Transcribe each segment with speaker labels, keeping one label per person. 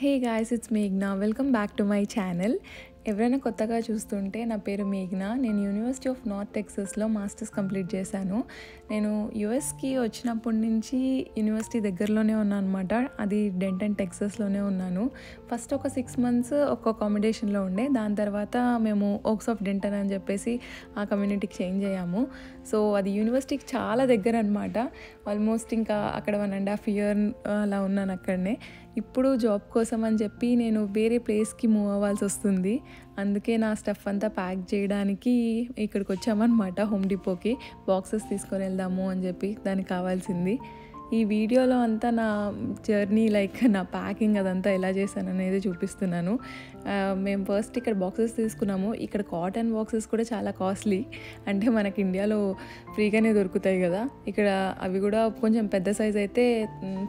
Speaker 1: Hey guys, it's Meghna. Welcome back to my channel. ఎవరైనా కొత్తగా చూస్తుంటే నా పేరు మేఘ్నా. నేను university of north టెక్సస్లో masters complete చేశాను. నేను యూఎస్కి వచ్చినప్పటి నుంచి యూనివర్సిటీ దగ్గరలోనే ఉన్నాను అనమాట. అది డెంటన్ టెక్సస్లోనే ఉన్నాను. ఫస్ట్ ఒక 6 months ఒక అకామిడేషన్లో ఉండే. దాని తర్వాత మేము ఓక్స్ ఆఫ్ డెంటన్ అని చెప్పేసి ఆ కమ్యూనిటీకి చేంజ్ అయ్యాము. సో అది యూనివర్సిటీకి చాలా దగ్గర అనమాట. ఆల్మోస్ట్ ఇంకా అక్కడ 1.5 years అలా ఉన్నాను అక్కడనే. ఇప్పుడు జాబ్ కోసం అని చెప్పి నేను వేరే ప్లేస్కి మూవ్ అవ్వాల్సి వస్తుంది. అందుకే నా స్టఫ్ అంతా ప్యాక్ చేయడానికి ఇక్కడికి వచ్చామన్నమాట. హోమ్ డిపోకి బాక్సెస్ తీసుకొని వెళ్దాము అని చెప్పి దానికి కావాల్సింది. ఈ వీడియోలో అంతా నా జర్నీ నా ప్యాకింగ్ అదంతా ఎలా చేశాను అనేది చూపిస్తున్నాను. మేము ఫస్ట్ ఇక్కడ బాక్సెస్ తీసుకున్నాము. ఇక్కడ కాటన్ బాక్సెస్ కూడా చాలా కాస్ట్లీ. అంటే మనకి ఇండియాలో ఫ్రీగానే దొరుకుతాయి కదా, ఇక్కడ అవి కూడా కొంచెం పెద్ద సైజ్ అయితే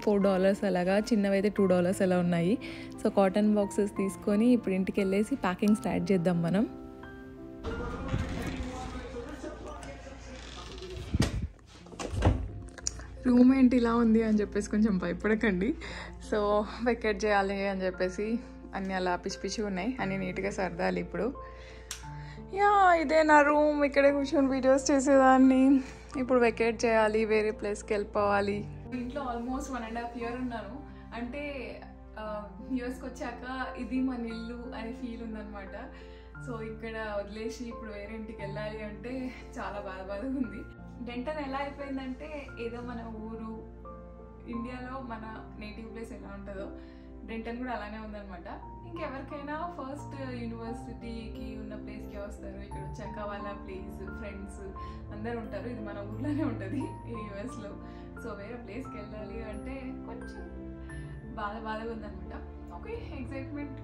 Speaker 1: $4 అలాగా, చిన్నవి అయితే $2 అలా ఉన్నాయి. సో కాటన్ బాక్సెస్ తీసుకొని ఇప్పుడు ఇంటికి వెళ్ళేసి ప్యాకింగ్ స్టార్ట్ చేద్దాం మనం. రూమ్ ఏంటి ఇలా ఉంది అని చెప్పేసి కొంచెం భయపడకండి. సో వెకేట్ చేయాలి అని చెప్పేసి అన్నీ అలా పిచ్చి పిచ్చి ఉన్నాయి, అన్నీ నీట్గా సర్దాలి ఇప్పుడు. ఇదే నా రూమ్. ఇక్కడే కూర్చొని వీడియోస్ చేసేదాన్ని. ఇప్పుడు వెకేట్ చేయాలి, వేరే ప్లేస్కి వెళ్ళిపోవాలి. ఇంట్లో ఆల్మోస్ట్ 1.5 years ఉన్నాను. అంటే యూఎస్కి వచ్చాక ఇది మన ఇల్లు అనే ఫీల్ ఉందన్నమాట. సో ఇక్కడ వదిలేసి ఇప్పుడు వేరే ఇంటికి వెళ్ళాలి అంటే చాలా బాధగా ఉంది. డెంటన్ ఎలా అయిపోయిందంటే ఏదో మన ఊరు, ఇండియాలో మన నేటివ్ ప్లేస్ ఎలా ఉంటుందో డెంటన్ కూడా అలానే ఉందన్నమాట. ఇంకెవరికైనా ఫస్ట్ యూనివర్సిటీకి ఉన్న ప్లేస్కి వస్తారు. ఇక్కడ వచ్చాక వాళ్ళ ప్లేస్, ఫ్రెండ్స్ అందరు ఉంటారు. ఇది మన ఊర్లోనే ఉంటుంది ఈ యూఎస్లో. సో వేరే ప్లేస్కి వెళ్ళాలి అంటే కొంచెం బాధగా ఉందన్నమాట. ఓకే, ఎక్సైట్మెంట్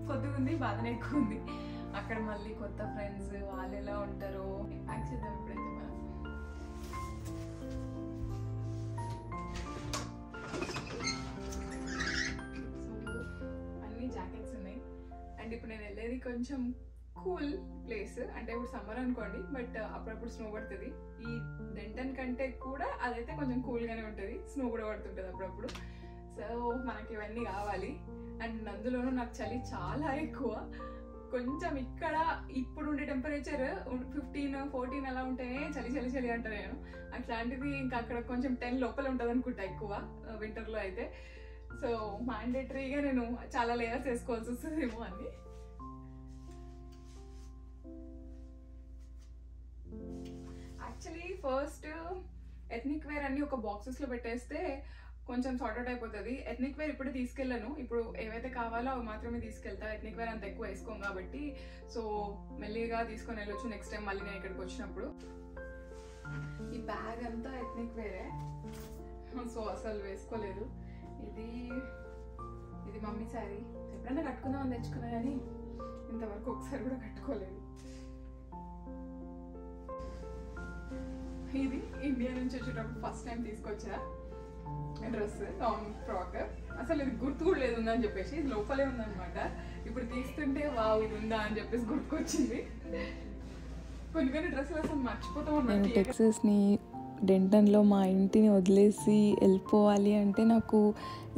Speaker 1: కొద్దిగా ఉంది, బాధనే ఎక్కువ ఉంది. అక్కడ మళ్ళీ కొత్త ఫ్రెండ్స్, వాళ్ళు ఎలా ఉంటారో ప్యాక్ చేద్దాం ఇప్పుడైతే మనం. జాకెట్స్ ఉన్నాయి. అండ్ ఇప్పుడు నేను వెళ్ళేది కొంచెం కూల్ ప్లేస్. అంటే ఇప్పుడు సమ్మర్ అనుకోండి, బట్ అప్పుడప్పుడు స్నో పడుతుంది. ఈ డెంటన్ కంటే కూడా అదైతే కొంచెం కూల్గానే ఉంటుంది, స్నో కూడా పడుతుంటుంది అప్పుడప్పుడు. సో మనకి ఇవన్నీ కావాలి. అండ్ అందులోనూ నాకు చలి చాలా ఎక్కువ. కొంచెం ఇక్కడ ఇప్పుడు ఉండే టెంపరేచర్ 15-14 అలా ఉంటేనే చలి అంట నేను. అట్లాంటిది ఇంకా అక్కడ కొంచెం 10 లోపల ఉంటుంది అనుకుంటా ఎక్కువ వింటర్లో అయితే. సో మ్యాండేటరీగా నేను చాలా లేయర్స్ వేసుకోవాల్సి వస్తుందేమో అని. యాక్చువల్లీ ఫస్ట్ ఎథ్నిక్ వేర్ అన్ని ఒక బాక్సెస్లో పెట్టేస్తే కొంచెం సార్ట్అవుట్ అయిపోతుంది. ఎథ్నిక్ వేర్ ఇప్పుడు తీసుకెళ్ళను. ఇప్పుడు ఏవైతే కావాలో అవి మాత్రమే తీసుకెళ్తా. ఎథ్నిక్ వేర్ అంత ఎక్కువ వేసుకోం కాబట్టి. సో మెల్లిగా తీసుకొని వెళ్ళొచ్చు నెక్స్ట్ టైం మళ్ళీ నేను ఇక్కడికి వచ్చినప్పుడు. ఈ బ్యాగ్ అంతా ఎథ్నిక్ వేరే, సో అసలు వేసుకోలేదు. ఇది మమ్మీ శారీ. ఎప్పుడైనా కట్టుకుందామని తెచ్చుకున్నా కానీ ఇంతవరకు ఒకసారి కూడా కట్టుకోలేదు. ఇది ఇండియా నుంచి వచ్చేటప్పుడు ఫస్ట్ టైం తీసుకొచ్చా డ్రెస్, లాంగ్ ఫ్రాక్. అసలు ఇది గుర్తు కూడా లేదు ఉందని చెప్పేసి, ఇది లోపలే ఉందన్నమాట. ఇప్పుడు తీస్తుంటే వావ్ ఇది ఉందా అని చెప్పేసి గుర్తుకొచ్చింది. కొన్ని డ్రెస్సులు అసలు మర్చిపోతాం అన్నమాట. టెక్సస్ని డెంటన్లో మా ఇంటిని వదిలేసి వెళ్ళిపోవాలి అంటే నాకు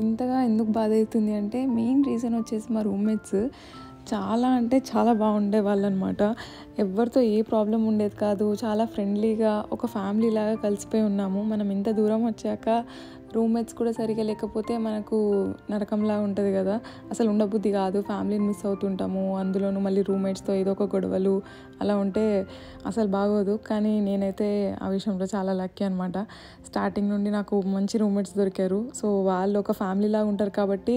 Speaker 1: ఇంతగా ఎందుకు బాధ అవుతుంది అంటే మెయిన్ రీజన్ వచ్చేసి మా రూమ్మేట్స్ చాలా అంటే చాలా బాగుండే వాళ్ళు అనమాట. ఎవరితో ఏ ప్రాబ్లం ఉండేది కాదు. చాలా ఫ్రెండ్లీగా ఒక ఫ్యామిలీ లాగా కలిసిపోయి ఉన్నాము. మనం ఇంత దూరం వచ్చాక రూమ్మేట్స్ కూడా సరిగా లేకపోతే మనకు నరకంలా ఉంటుంది కదా, అసలు ఉండబుద్ధి కాదు. ఫ్యామిలీని మిస్ అవుతుంటాము. అందులోనూ మళ్ళీ రూమ్మేట్స్తో ఏదో ఒక గొడవలు అలా ఉంటే అసలు బాగోదు. కానీ నేనైతే ఆ విషయంలో చాలా లక్కీ అనమాట. స్టార్టింగ్ నుండి నాకు మంచి రూమ్మేట్స్ దొరికారు. సో వాళ్ళు ఒక ఫ్యామిలీ లాగా ఉంటారు కాబట్టి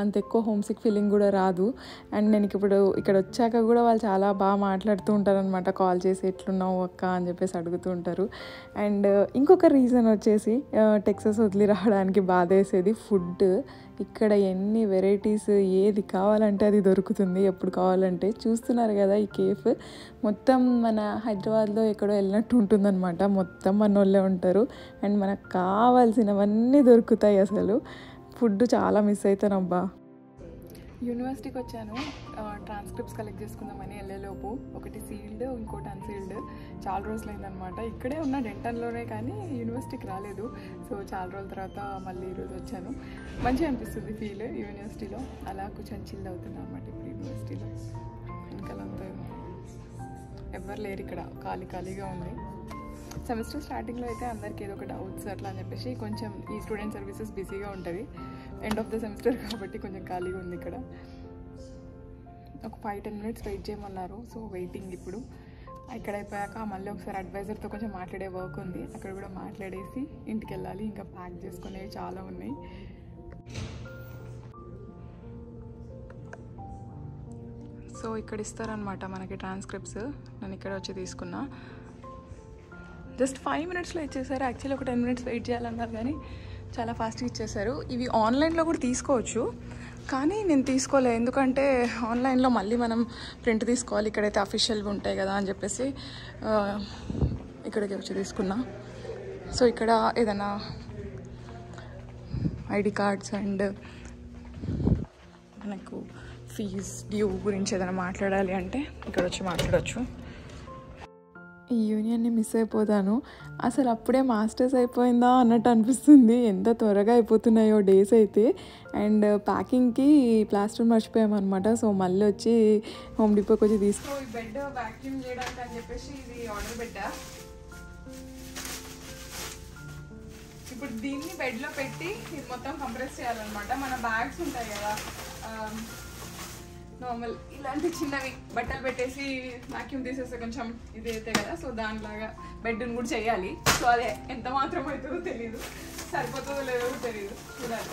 Speaker 1: అంత ఎక్కువ హోమ్ సిక్ ఫీలింగ్ కూడా రాదు. అండ్ నేను ఇప్పుడు ఇక్కడ వచ్చాక కూడా వాళ్ళు చాలా బాగా మాట్లాడుతూ ఉంటారు అనమాట. కాల్ చేసి ఎట్లున్నావు అక్క అని చెప్పేసి అడుగుతూ ఉంటారు. అండ్ ఇంకొక రీజన్ వచ్చేసి టెక్సస్ వదిలి రావడానికి బాధ వేసేది ఫుడ్. ఇక్కడ ఎన్ని వెరైటీస్, ఏది కావాలంటే అది దొరుకుతుంది ఎప్పుడు కావాలంటే. చూస్తున్నారు కదా ఈ కేఫ్ మొత్తం మన హైదరాబాద్లో ఎక్కడో వెళ్ళినట్టు ఉంటుందన్నమాట. మొత్తం మన వాళ్ళే ఉంటారు అండ్ మనకు కావాల్సినవన్నీ దొరుకుతాయి. అసలు ఫుడ్ చాలా మిస్ అవుతాను అబ్బా. యూనివర్సిటీకి వచ్చాను ట్రాన్స్క్రిప్ట్స్ కలెక్ట్ చేసుకుందామని వెళ్ళేలోపు. ఒకటి సీల్డ్, ఇంకోటి అన్సీల్డ్. చాలా రోజులు అయిందనమాట. ఇక్కడే ఉన్న డెంటన్లోనే, కానీ యూనివర్సిటీకి రాలేదు. సో చాలా రోజుల తర్వాత మళ్ళీ ఈరోజు వచ్చాను. మంచిగా అనిపిస్తుంది ఫీల్ యూనివర్సిటీలో. అలా కూర్చొని చిల్ అవుతున్నాను అనమాట ఇప్పుడు యూనివర్సిటీలో. వెనకాలంతా ఎవరు లేరు ఇక్కడ, ఖాళీగా ఉంది. సెమిస్టర్ స్టార్టింగ్లో అయితే అందరికీ ఏదో ఒక డౌట్స్ అట్లా అని చెప్పేసి కొంచెం ఈ స్టూడెంట్ సర్వీసెస్ బిజీగా ఉంటుంది. ఎండ్ ఆఫ్ ద సెమిస్టర్ కాబట్టి కొంచెం ఖాళీగా ఉంది ఇక్కడ. ఒక 5-10 minutes వెయిట్ చేయమన్నారు. సో వెయిటింగ్ ఇప్పుడు. ఇక్కడ అయిపోయాక మళ్ళీ ఒకసారి అడ్వైజర్తో కొంచెం మాట్లాడే వర్క్ ఉంది. అక్కడ కూడా మాట్లాడేసి ఇంటికి వెళ్ళాలి. ఇంకా ప్యాక్ చేసుకునేవి చాలా ఉన్నాయి. సో ఇక్కడ ఇస్తారనమాట మనకి ట్రాన్స్క్రిప్ట్స్. నేను ఇక్కడ వచ్చి తీసుకున్నా. జస్ట్ 5 minutesలో ఇచ్చేసారు. యాక్చువల్లీ ఒక 10 minutes వెయిట్ చేయాలన్నారు, కానీ చాలా ఫాస్ట్గా ఇచ్చేసారు. ఇవి ఆన్లైన్లో కూడా తీసుకోవచ్చు, కానీ నేను తీసుకోలేదు. ఎందుకంటే ఆన్లైన్లో మళ్ళీ మనం ప్రింట్ తీసుకోవాలి, ఇక్కడైతే అఫీషియల్గా ఉంటాయి కదా అని చెప్పేసి ఇక్కడికి వచ్చి తీసుకున్నా. సో ఇక్కడ ఏదైనా ఐడి కార్డ్స్ అండ్ మనకు ఫీజ్ డ్యూ గురించి ఏదైనా మాట్లాడాలి అంటే ఇక్కడ వచ్చి మాట్లాడవచ్చు. ఈ యూనియన్ని మిస్ అయిపోతాను. అసలు అప్పుడే మాస్టర్స్ అయిపోయిందా అన్నట్టు అనిపిస్తుంది. ఎంత త్వరగా అయిపోతున్నాయో డేస్ అయితే. అండ్ ప్యాకింగ్కి ప్లాస్టర్ మర్చిపోయామన్నమాట. సో మళ్ళీ వచ్చి హోమ్ డిపోకి వచ్చి తీసుకో. ఈ బెడ్ వ్యాక్యూమ్ చేయడానికి అని చెప్పేసి ఇది ఆర్డర్ పెట్టా. ఇప్పుడు దీన్ని బెడ్లో పెట్టి ఇది మొత్తం కంప్రెస్ చేయాలన్నమాట. మన బ్యాగ్స్ ఉంటాయి కదా నార్మల్, ఇలాంటి చిన్నవి బట్టలు పెట్టేసి వ్యాక్యూమ్ తీసేస్తే కొంచెం ఇది అయితే కదా. సో దానిలాగా బెడ్ని కూడా చేయాలి. సో అదే ఎంత మాత్రం అవుతుందో తెలియదు, సరిపోతుందో లేదో తెలియదు, చూడాలి.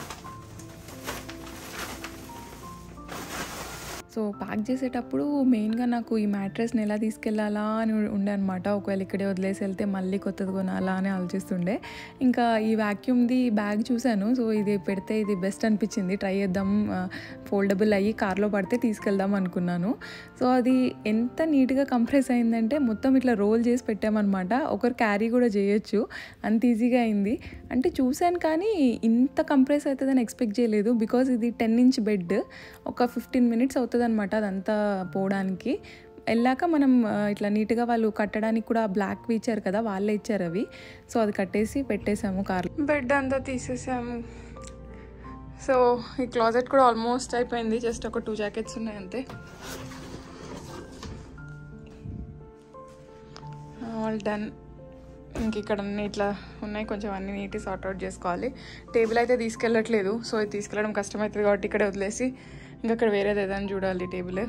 Speaker 1: సో ప్యాక్ చేసేటప్పుడు మెయిన్గా నాకు ఈ మ్యాట్రెస్ని ఎలా తీసుకెళ్ళాలా అని ఉండే అనమాట. ఒకవేళ ఇక్కడే వదిలేసి వెళ్తే మళ్ళీ కొత్తది కొనాలా అని ఆలోచిస్తుండే. ఇంకా ఈ వ్యాక్యూమ్ది బ్యాగ్ చూశాను. సో ఇది పెడితే ఇది బెస్ట్ అనిపించింది. ట్రై చేద్దాం, ఫోల్డబుల్ అయ్యి కార్లో పడితే తీసుకెళ్దాం అనుకున్నాను. సో అది ఎంత నీట్గా కంప్రెస్ అయిందంటే మొత్తం ఇట్లా రోల్ చేసి పెట్టామన్నమాట. ఒకరు క్యారీ కూడా చేయొచ్చు, అంత ఈజీగా అయింది. అంటే చూశాను కానీ ఇంత కంప్రెస్ అవుతుందని ఎక్స్పెక్ట్ చేయలేదు. బికాజ్ ఇది 10-inch బెడ్, ఒక 15 minutes అవుతుంది అనమాట అదంతా పోవడానికి. వెళ్ళాక మనం ఇట్లా నీట్గా వాళ్ళు కట్టడానికి కూడా బ్లాక్ ఇచ్చారు కదా, వాళ్ళే ఇచ్చారు అవి. సో అది కట్టేసి పెట్టేసాము కార్లో. బెడ్ అంతా తీసేసాము. సో ఈ క్లాజెట్ కూడా ఆల్మోస్ట్ అయిపోయింది. జస్ట్ ఒక 2 jackets ఉన్నాయి అంతే. All done. ఇంక ఇక్కడ అన్నీ ఇట్లా ఉన్నాయి, కొంచెం అన్నీ నీట్గా సార్ట్అవుట్ చేసుకోవాలి. టేబుల్ అయితే తీసుకెళ్ళట్లేదు. సో ఇది తీసుకెళ్ళడం కష్టమవుతుంది కాబట్టి ఇక్కడే వదిలేసి ఇంకా అక్కడ వేరేది ఏదైనా చూడాలి టేబుల్.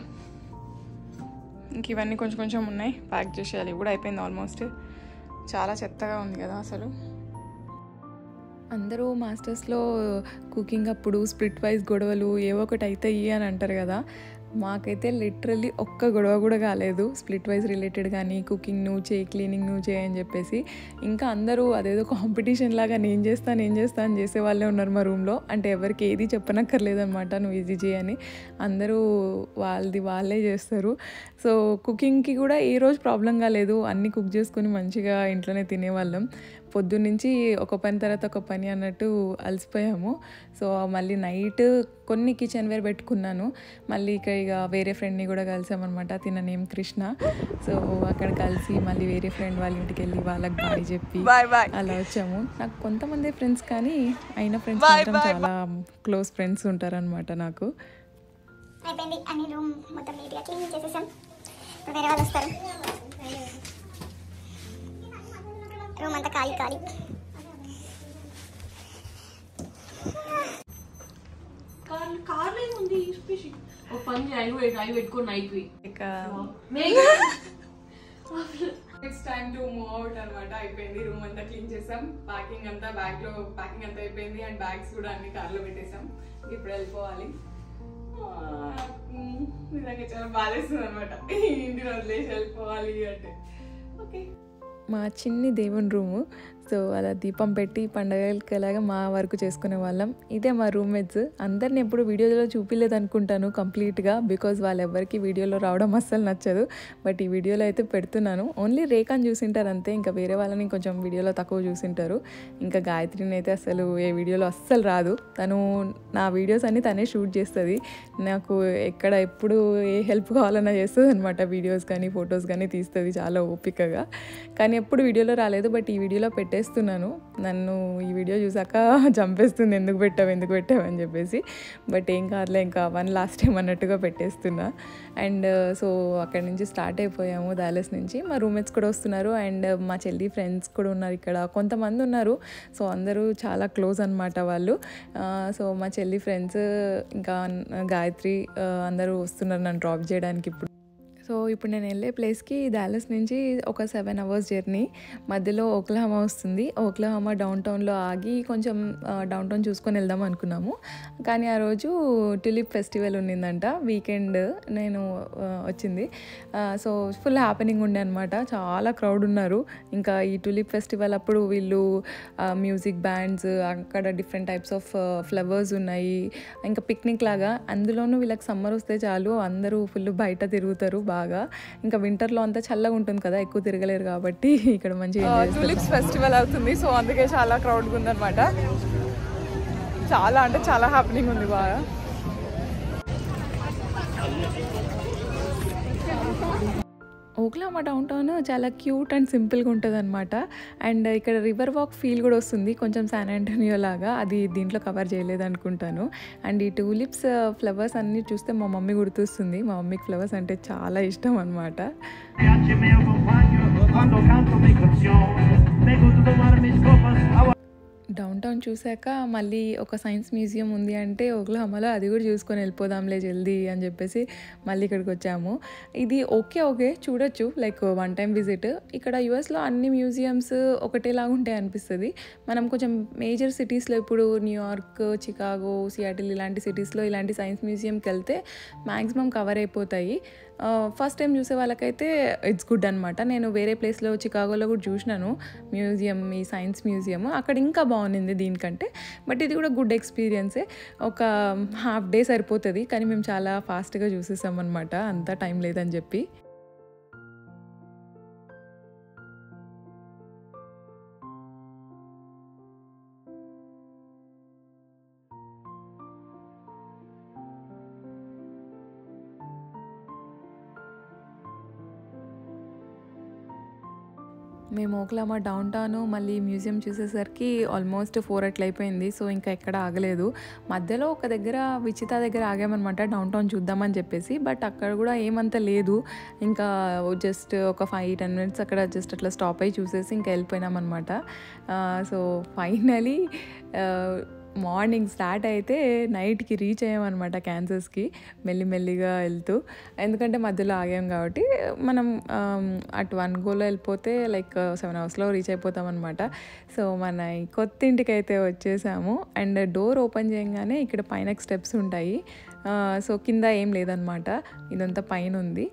Speaker 1: ఇంక ఇవన్నీ కొంచెం ఉన్నాయి, ప్యాక్ చేసేయాలి. కూడా అయిపోయింది ఆల్మోస్ట్. చాలా చెత్తగా ఉంది కదా అసలు. అందరూ మాస్టర్స్లో కుకింగ్ అప్పుడు స్ప్లిట్ వైజ్ గొడవలు ఏవో ఒకటి అవుతాయి అని అంటారు కదా. మాకైతే లిటరల్లీ ఒక్క గొడవ కూడా కాలేదు. స్ప్లిట్ వైజ్ రిలేటెడ్ కానీ కుకింగ్ నువ్వు చేయి, క్లీనింగ్ నువ్వు చేయి అని చెప్పేసి. ఇంకా అందరూ అదేదో కాంపిటీషన్ లాగా నేను చేస్తా అని చేసే వాళ్ళే ఉన్నారు మా రూమ్లో. అంటే ఎవరికి ఏది చెప్పనక్కర్లేదనమాట, నువ్వు ఇది చేయని. అందరూ వాళ్ళే చేస్తారు. సో కుకింగ్కి కూడా ఏ రోజు ప్రాబ్లం కాలేదు. అన్నీ కుక్ చేసుకుని మంచిగా ఇంట్లోనే తినేవాళ్ళం. పొద్దున్నుంచి ఒక పని తర్వాత ఒక పని అన్నట్టు అలసిపోయాము. సో మళ్ళీ నైట్ కొన్ని కిచెన్ వేర్ పెట్టుకున్నాను. మళ్ళీ ఇక వేరే ఫ్రెండ్ని కూడా కలిసామన్నమాట. తిన నేమ్ కృష్ణ. సో అక్కడ కలిసి మళ్ళీ వేరే ఫ్రెండ్ వాళ్ళ ఇంటికి వెళ్ళి వాళ్ళకి బాయ్ చెప్పి అలా వచ్చాము. నాకు కొంతమంది ఫ్రెండ్స్, కానీ అయిన ఫ్రెండ్స్ మాత్రం చాలా క్లోజ్ ఫ్రెండ్స్ ఉంటారనమాట నాకు.
Speaker 2: అయిపోయింది అన్ని రూమ్ మొత్తం నీట్గా క్లీన్ చేసేసాం. వేరే వాళ్ళు వస్తారు. రూమ్ అంతా ఖాళీ.
Speaker 3: కార్లో ఏముంది ఒక పని అవి పెట్టుకో night
Speaker 1: it's time to move out అనమాట. అయిపోయింది, రూమ్ అంతా క్లీన్ చేసాం. ప్యాకింగ్ అంతా బ్యాగ్లో ప్యాకింగ్ అంతా అయిపోయింది. అండ్ బ్యాగ్స్ కూడా అన్ని కార్లో పెట్టేసాం. ఇప్పుడు వెళ్ళిపోవాలి. నిజంగా చాలా బాధేస్తుంది అనమాట ఇంటిని వదిలేసి వెళ్ళిపోవాలి అంటే. ఓకే,
Speaker 4: మా చిన్ని దేవుని రూము. సో అలా దీపం పెట్టి పండగలకి అలాగా మా వరకు చేసుకునే వాళ్ళం. ఇదే మా రూమ్మేట్స్. అందరిని ఎప్పుడు వీడియోలో చూపించలేదు అనుకుంటాను కంప్లీట్గా, బికాజ్ వాళ్ళెవ్వరికి వీడియోలో రావడం అస్సలు నచ్చదు. బట్ ఈ వీడియోలో అయితే పెడుతున్నాను. ఓన్లీ రేఖాని చూసింటారు అంతే, ఇంకా వేరే వాళ్ళని కొంచెం వీడియోలో తక్కువ చూసింటారు. ఇంకా గాయత్రిని అయితే అసలు ఏ వీడియోలో అస్సలు రాదు. తను నా వీడియోస్ అన్నీ తనే షూట్ చేస్తుంది. నాకు ఎక్కడ ఎప్పుడు ఏ హెల్ప్ కావాలన్నా చేస్తుంది అనమాట. వీడియోస్ కానీ ఫొటోస్ కానీ తీస్తుంది చాలా ఓపికగా. కానీ ఎప్పుడు వీడియోలో రాలేదు. బట్ ఈ వీడియోలో పెట్టేస్తున్నాను. నన్ను ఈ వీడియో చూసాక చంపేస్తుంది, ఎందుకు పెట్టావు అని చెప్పేసి. బట్ ఏం కాదులే, ఇంకా వన్ లాస్ట్ టైం అన్నట్టుగా పెట్టేస్తున్నా. అండ్ సో అక్కడి నుంచి స్టార్ట్ అయిపోయాము డాలస్ నుంచి. మా రూమ్మేట్స్ కూడా వస్తున్నారు అండ్ మా చెల్లి ఫ్రెండ్స్ కూడా ఉన్నారు ఇక్కడ, కొంతమంది ఉన్నారు. సో అందరూ చాలా క్లోజ్ అనమాట వాళ్ళు. సో మా చెల్లి ఫ్రెండ్స్ ఇంకా గాయత్రి అందరూ వస్తున్నారు నన్ను డ్రాప్ చేయడానికి. సో ఇప్పుడు నేను వెళ్ళే ప్లేస్కి డాలస్ నుంచి ఒక 7 hours జర్నీ. మధ్యలో ఓక్లహామా వస్తుంది. ఓక్లహామా డౌన్ టౌన్లో ఆగి కొంచెం డౌన్ టౌన్ చూసుకొని వెళ్దాం అనుకున్నాము. కానీ ఆ రోజు ట్యూలిప్ ఫెస్టివల్ ఉండిందంట, వీకెండ్ నేను వచ్చింది. సో ఫుల్ హ్యాపెనింగ్ ఉండే అనమాట, చాలా క్రౌడ్ ఉన్నారు. ఇంకా ఈ ట్యూలిప్ ఫెస్టివల్ అప్పుడు వీళ్ళు మ్యూజిక్ బ్యాండ్స్, అక్కడ డిఫరెంట్ టైప్స్ ఆఫ్ ఫ్లవర్స్ ఉన్నాయి, ఇంకా పిక్నిక్ లాగా. అందులోనూ వీళ్ళకి సమ్మర్ వస్తే చాలు అందరూ ఫుల్ బయట తిరుగుతారు బాగా. ఇంకా వింటర్లో అంతా చల్లగా ఉంటుంది కదా, ఎక్కువ తిరగలేరు కాబట్టి ఇక్కడ మంచిగా ట్యూలిప్స్ ఫెస్టివల్ అవుతుంది. సో అందుకే చాలా క్రౌడ్గా ఉందన్నమాట. చాలా అంటే చాలా హ్యాపెనింగ్ ఉంది బాగా. ఓక్లహామా డౌన్ టౌన్ చాలా క్యూట్ అండ్ సింపుల్గా ఉంటుంది అనమాట. అండ్ ఇక్కడ రివర్ వాక్ ఫీల్ కూడా వస్తుంది, కొంచెం శాన్ ఆంటోనియో లాగా. అది దీంట్లో కవర్ చేయలేదు అనుకుంటాను. అండ్ ఈ ట్యూలిప్స్ ఫ్లవర్స్ అన్నీ చూస్తే మా మమ్మీ గుర్తొస్తుంది. మా మమ్మీకి ఫ్లవర్స్ అంటే చాలా ఇష్టం అనమాట. డౌన్ టౌన్ చూసాక మళ్ళీ ఒక సైన్స్ మ్యూజియం ఉంది అంటే ఓక్లహామాలో, అది కూడా చూసుకొని వెళ్ళిపోదాంలే జల్దీ అని చెప్పేసి మళ్ళీ ఇక్కడికి వచ్చాము. ఇది ఓకే చూడొచ్చు, లైక్ వన్ టైం విజిట్. ఇక్కడ యుఎస్లో అన్ని మ్యూజియమ్స్ ఒకటేలాగా ఉంటాయి అనిపిస్తుంది. మనం కొంచెం మేజర్ సిటీస్లో ఇప్పుడు న్యూయార్క్, చికాగో, సియాటిల్ ఇలాంటి సిటీస్లో ఇలాంటి సైన్స్ మ్యూజియంకి వెళ్తే మ్యాక్సిమం కవర్ అయిపోతాయి. ఫస్ట్ టైం చూసే వాళ్ళకైతే ఇట్స్ గుడ్ అనమాట. నేను వేరే ప్లేస్లో చికాగోలో కూడా చూసినాను మ్యూజియం, ఈ సైన్స్ మ్యూజియం. అక్కడ ఇంకా బాగుంది దీనికంటే. బట్ ఇది కూడా గుడ్ ఎక్స్పీరియన్సే. ఒక హాఫ్ డే సరిపోతుంది, కానీ మేము చాలా ఫాస్ట్గా చూసేసాం అనమాట, అంతా టైం లేదని చెప్పి. మేము ఓక్లహామా డౌన్ టౌన్ మళ్ళీ మ్యూజియం చూసేసరికి ఆల్మోస్ట్ 4 అట్లా అయిపోయింది. సో ఇంకా ఎక్కడ ఆగలేదు. మధ్యలో ఒక దగ్గర విచిత దగ్గర ఆగామన్నమాట, డౌన్ టౌన్ చూద్దామని చెప్పేసి. బట్ అక్కడ కూడా ఏమంత లేదు. ఇంకా జస్ట్ ఒక 5-10 minutes అక్కడ జస్ట్ అట్లా స్టాప్ అయ్యి చూసేసి ఇంకా వెళ్ళిపోయినామన్నమాట. సో ఫైనలీ మార్నింగ్ స్టార్ట్ అయితే నైట్కి రీచ్ అయ్యామన్నమాట క్యాన్సస్కి, మెల్లిమెల్లిగా వెళ్తూ. ఎందుకంటే మధ్యలో ఆగాం కాబట్టి మనం అటు 1 goలో వెళ్ళిపోతే లైక్ 7 hours రీచ్ అయిపోతాం అనమాట. సో మన కొత్త ఇంటికి అయితే వచ్చేసాము. అండ్ డోర్ ఓపెన్ చేయగానే ఇక్కడ పైన స్టెప్స్ ఉంటాయి. సో కింద ఏం లేదనమాట, ఇదంతా పైన ఉంది.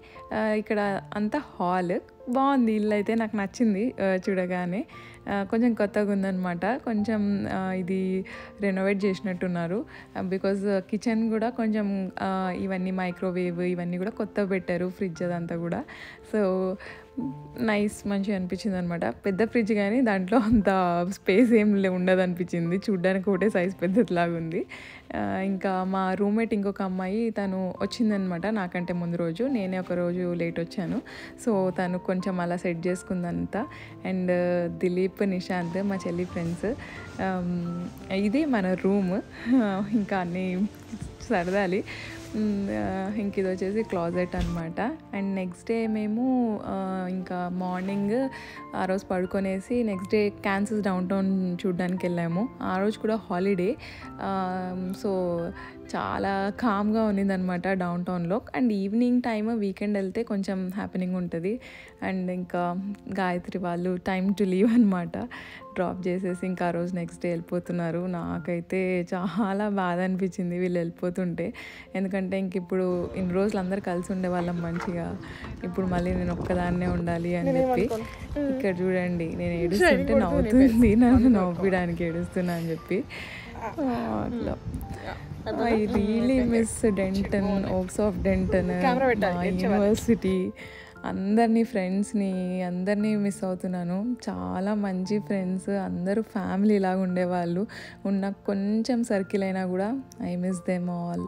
Speaker 4: ఇక్కడ అంతా హాల్. బాగుంది ఇల్లు అయితే, నాకు నచ్చింది చూడగానే. కొంచెం కొత్తగా ఉందన్నమాట, కొంచెం ఇది రెనోవేట్ చేసినట్టున్నారు. బికాజ్ కిచెన్ కూడా కొంచెం ఇవన్నీ మైక్రోవేవ్ ఇవన్నీ కూడా కొత్తగా పెట్టారు, ఫ్రిడ్జ్ అదంతా కూడా. సో నైస్, మంచిగా అనిపించింది అనమాట. పెద్ద ఫ్రిడ్జ్ కానీ దాంట్లో అంత స్పేస్ ఏం ఉండదు అనిపించింది, చూడ్డానికి ఒకటే సైజ్ పెద్దదిలాగా ఉంది. ఇంకా మా రూమ్మేట్ ఇంకొక అమ్మాయి తను వచ్చిందనమాట నాకంటే ముందు రోజు, నేనే ఒక రోజు లేట్ వచ్చాను. సో తను కొంచెం అలా సెట్ చేసుకుందంతా. అండ్ దిలీప్, నిశాంత్ మా చెల్లి ఫ్రెండ్స్. ఇది మన రూమ్. ఇంకా అన్నీ సరదాలి. ఇంక ఇది వచ్చేసి క్లాజెట్ అనమాట. అండ్ నెక్స్ట్ డే మేము ఇంకా మార్నింగ్ ఆ రోజు పడుకొనేసి next day Kansas downtown చూడడానికి వెళ్ళాము. ఆ రోజు కూడా హాలిడే. సో చాలా కామ్గా ఉన్నిందనమాట డౌన్ టౌన్లో. అండ్ ఈవినింగ్ టైమ్ వీకెండ్ వెళ్తే కొంచెం హ్యాపెనింగ్ ఉంటుంది. అండ్ ఇంకా గాయత్రి వాళ్ళు టైమ్ టు లీవ్ అనమాట, డ్రాప్ చేసేసి ఇంకా ఆ రోజు నెక్స్ట్ డే వెళ్ళిపోతున్నారు. నాకైతే చాలా బాధ అనిపించింది వీళ్ళు వెళ్ళిపోతుంటే, ఎందుకంటే ఎందుకంటే ఇంక ఇప్పుడు ఇన్ని రోజులు అందరు కలిసి ఉండేవాళ్ళం మంచిగా, ఇప్పుడు మళ్ళీ నేను ఒక్కదాన్నే ఉండాలి అని చెప్పి. ఇక్కడ చూడండి నేను ఏడుస్తుంటే నవ్వుతుంది, నన్ను నవ్వడానికి ఏడుస్తున్నా అని చెప్పి. అట్లా I really miss Denton, Oaks of Denton, university, అందరినీ ఫ్రెండ్స్ని అందరినీ మిస్ అవుతున్నాను. చాలా మంచి ఫ్రెండ్స్, అందరూ ఫ్యామిలీ లాగా ఉండేవాళ్ళు. ఉన్న కొంచెం సర్కిల్ అయినా కూడా ఐ మిస్ దెమ్ ఆల్.